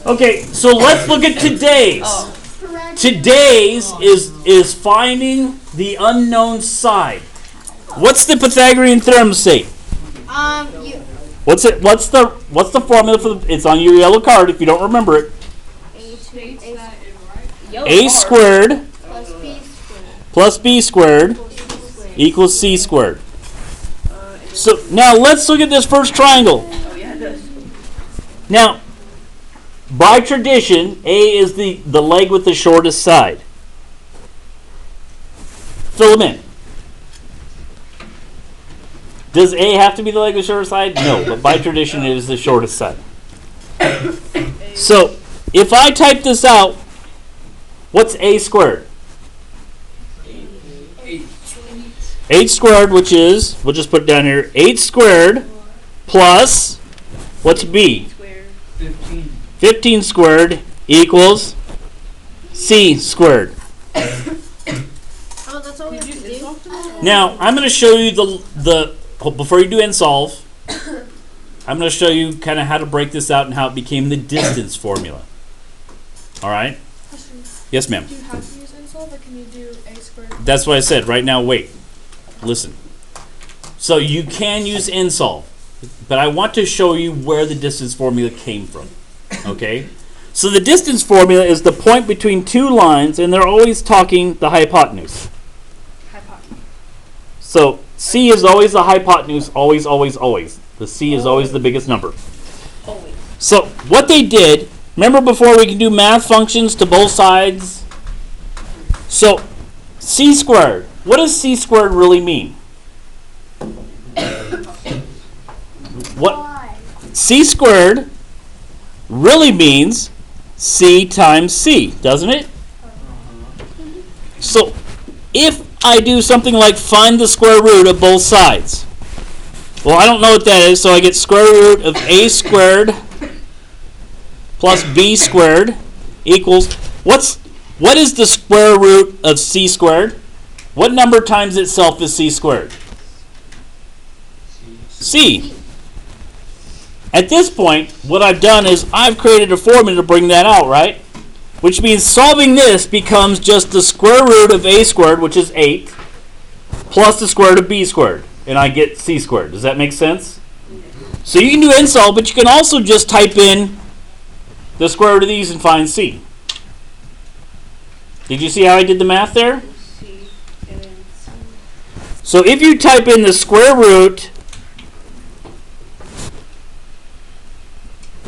Okay, so let's look at today's. Today's is finding the unknown side. What's the Pythagorean Theorem say? What's the formula for the? It's on your yellow card if you don't remember it. A squared plus b squared equals c squared. So now let's look at this first triangle. Now, by tradition, A is the leg with the shortest side. Fill them in. Does A have to be the leg with the shortest side? No, but by tradition it is the shortest side. So, if I type this out, what's A squared? 8 squared, which is, we'll just put it down here, 8 squared plus, what's B? 15 squared equals C squared. Oh, that's all we have to do? Now, I'm going to show you before you do end solve, I'm going to show you kind of how to break this out and how it became the distance formula. All right? Question. Yes, ma'am. Do you have to use end solve, or can you do a squared? That's what I said. Right now, wait. Listen. So you can use end solve, but I want to show you where the distance formula came from. Okay? So the distance formula is the point between two lines, and they're always talking the hypotenuse. So C is always the hypotenuse, always, always, always. The C is always the biggest number. Always. So what they did, remember before we can do math functions to both sides? So C squared. What does C squared really mean? What C squared really means C times C, doesn't it? So if I do something like find the square root of both sides, well, I don't know what that is, so I get square root of A squared plus B squared equals, what is the square root of C squared? What number times itself is C squared? C. At this point, what I've done is I've created a formula to bring that out, right? Which means solving this becomes just the square root of A squared, which is 8, plus the square root of B squared, and I get C squared. Does that make sense? So you can do end solve, but you can also just type in the square root of these and find C. Did you see how I did the math there? So if you type in the square root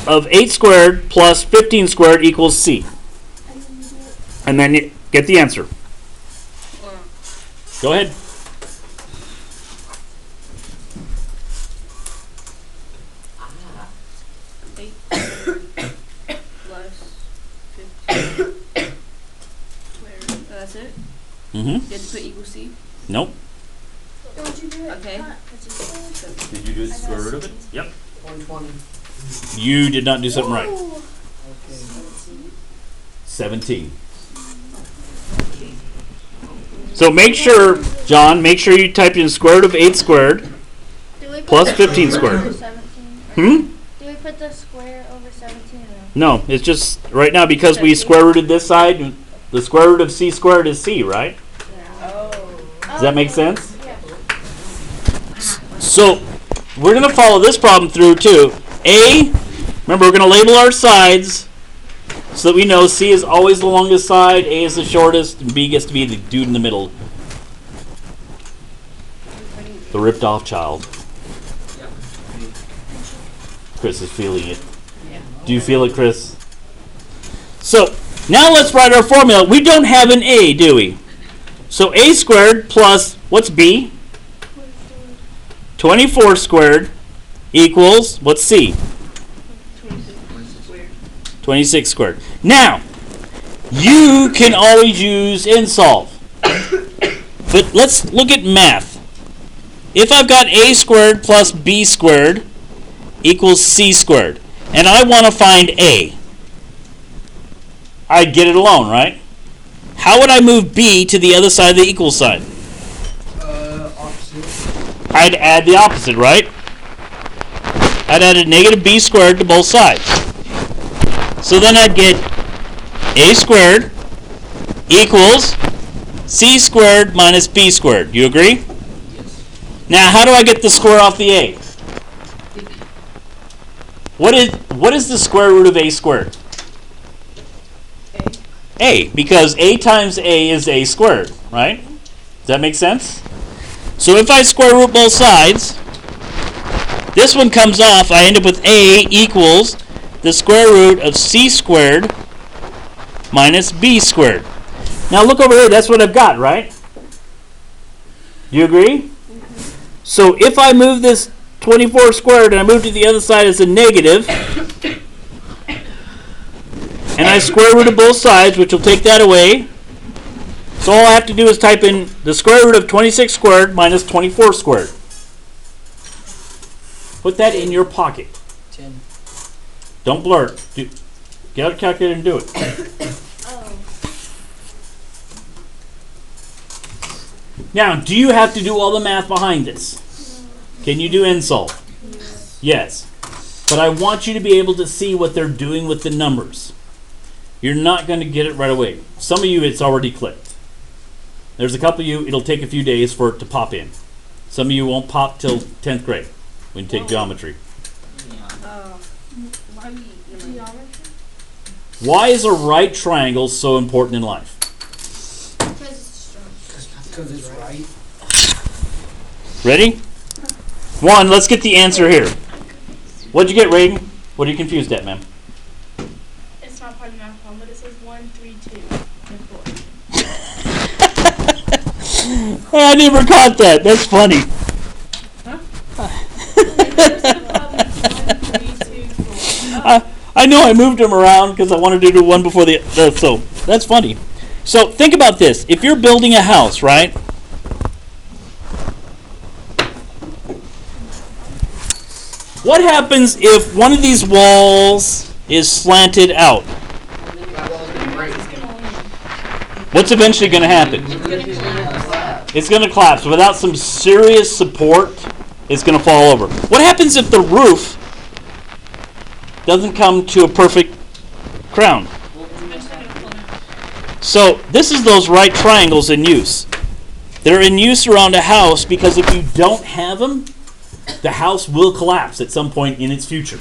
of 8 squared plus 15 squared equals C, and then you get the answer. Go ahead. That's it? Mm-hmm. You have to put equal C? Nope. Don't you do it? Okay. Did you do the square root of it? Yep. 120. You did not do something right. Ooh. 17. So make sure, John, make sure you type in square root of 8 squared plus 15 squared. Hmm? Do we put the square over 17 or No, it's just right now because we square rooted this side, the square root of C squared is C, right? Does that make sense? Yeah. So we're going to follow this problem through too. A, remember we're going to label our sides so that we know C is always the longest side, A is the shortest, and B gets to be the dude in the middle. The ripped off child. Chris is feeling it. Do you feel it, Chris? So now let's write our formula. We don't have an A, do we? So A squared plus, what's B? 24 squared equals, what's C? 26 squared. Now, you can always use end solve. But let's look at math. If I've got A squared plus B squared equals C squared, and I want to find A, I'd get it alone, right? How would I move B to the other side of the equal sign? Opposite. I'd add the opposite, right? I'd add a negative B squared to both sides. So then I'd get a squared equals c squared minus b squared. You agree? Yes. Now, how do I get the square off the a? What is the square root of a squared? A, because a times a is a squared, right? Does that make sense? So if I square root both sides, this one comes off. I end up with a equals the square root of c squared minus b squared. Now look over here. That's what I've got, right? Do you agree? So if I move this 24 squared and I move to the other side as a negative, and I square root of both sides, which will take that away. So all I have to do is type in the square root of 26 squared minus 24 squared. Put that in your pocket. 10. Don't blur it. Get out a calculator and do it. Now, do you have to do all the math behind this? Can you do insolve? Yes. But I want you to be able to see what they're doing with the numbers. You're not going to get it right away. Some of you, it's already clicked. There's a couple of you, it'll take a few days for it to pop in. Some of you won't pop till 10th grade when you take geometry. Geometry? Why is a right triangle so important in life? Because it's right. Ready? One, let's get the answer here. What'd you get, Raiden? What are you confused at, ma'am? It's not part of the math problem, but it says 1, 3, 2, and 4. I never caught that. That's funny. I know I moved them around because I wanted to do one before the so that's funny. So think about this. If you're building a house, right? What happens if one of these walls is slanted out? What's eventually going to happen? It's going to collapse. Without some serious support, it's going to fall over. What happens if the roof doesn't come to a perfect crown? So this is those right triangles in use. They're in use around a house because if you don't have them, the house will collapse at some point in its future.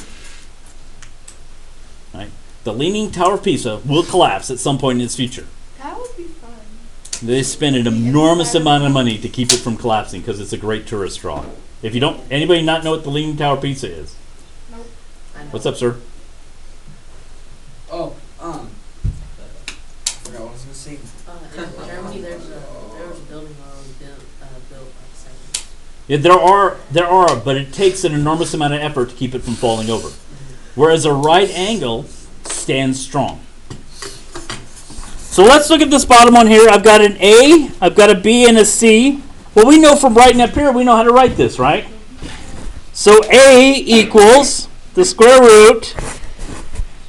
Right? The Leaning Tower of Pisa will collapse at some point in its future. That would be fun. They spend an enormous amount of money to keep it from collapsing because it's a great tourist draw. If you don't, anybody not know what the Leaning Tower of Pisa is? Nope. What's up, sir? Oh, I forgot what I was going to say. In Germany, there was a building that was built like Yeah, there are, but it takes an enormous amount of effort to keep it from falling over. Whereas a right angle stands strong. So let's look at this bottom one here. I've got an A, I've got a B, and a C. Well, we know from writing up here, we know how to write this, right? So A equals the square root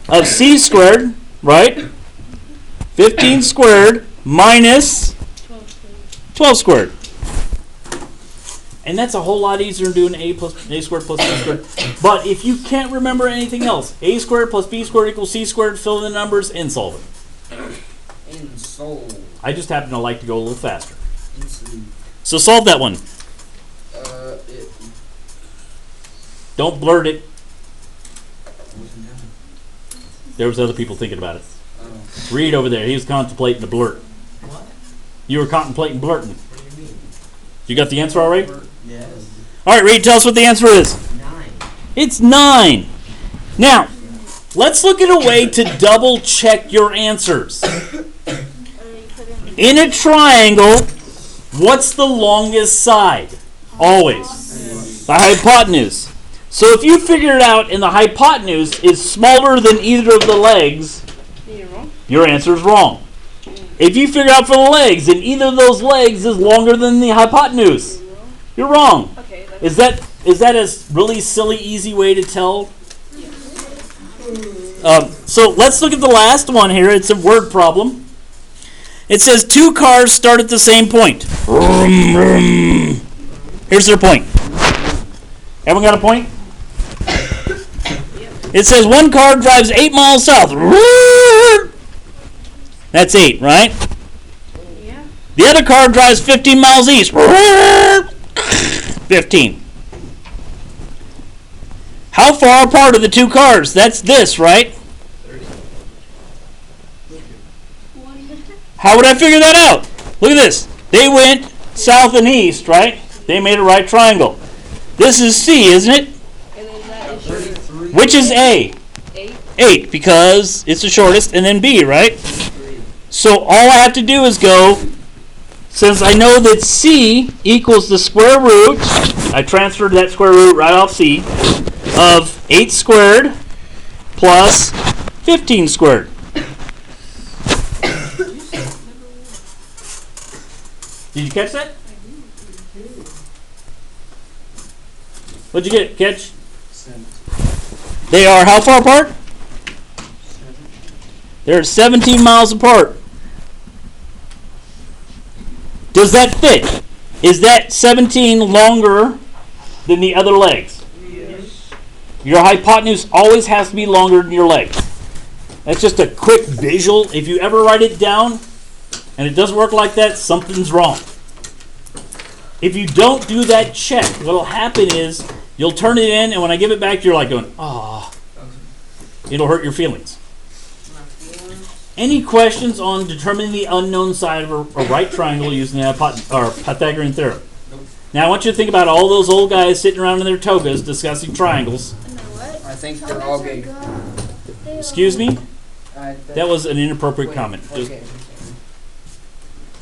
of C squared, right? 15 squared minus 12 squared. And that's a whole lot easier than doing A squared plus B squared. But if you can't remember anything else, A squared plus B squared equals C squared, fill in the numbers and solve it. Insole. I just happen to like to go a little faster. Insole. So solve that one. It Don't blurt it. wasn't done. There was other people thinking about it. Oh. Reed over there, he was contemplating the blurt. What? You were contemplating blurting. What do you mean? You got the answer already? Yes. All right, Reed, tell us what the answer is. 9. It's 9. Now, let's look at a way to double check your answers. In a triangle, what's the longest side? Always. The hypotenuse. So if you figure it out and the hypotenuse is smaller than either of the legs, your answer is wrong. If you figure out for the legs and either of those legs is longer than the hypotenuse, you're wrong. Okay. Is that a really silly, easy way to tell? So let's look at the last one here. It's a word problem. It says 2 cars start at the same point. Vroom, vroom. Here's their point. Everyone got a point? It says one car drives 8 miles south. That's 8, right? Yeah. The other car drives 15 miles east. 15. How far apart are the two cars? That's this, right? How would I figure that out? Look at this. They went south and east, right? They made a right triangle. This is C, isn't it? And then that is 33. Which is A? 8. 8, because it's the shortest, and then B, right? So all I have to do is go, since I know that C equals the square root, I transferred that square root right off C, of 8 squared plus 15 squared. Did you catch that? What'd you catch? 7. They are how far apart? They're 17 miles apart. Does that fit? Is that 17 longer than the other legs? Yes. Your hypotenuse always has to be longer than your legs. That's just a quick visual. If you ever write it down and it doesn't work like that, something's wrong. If you don't do that check, what'll happen is you'll turn it in, and when I give it back, you're like going, ah. It'll hurt your feelings. Any questions on determining the unknown side of a right triangle using the Pythagorean Theorem? Nope. Now I want you to think about all those old guys sitting around in their togas discussing triangles. I think they're all gay. Excuse me? That was an inappropriate comment. Just- Okay.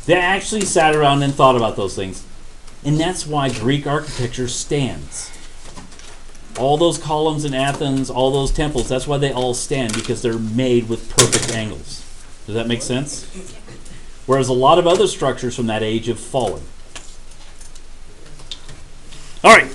They actually sat around and thought about those things. And that's why Greek architecture stands. All those columns in Athens, all those temples, that's why they all stand, because they're made with perfect angles. Does that make sense? Whereas a lot of other structures from that age have fallen. All right.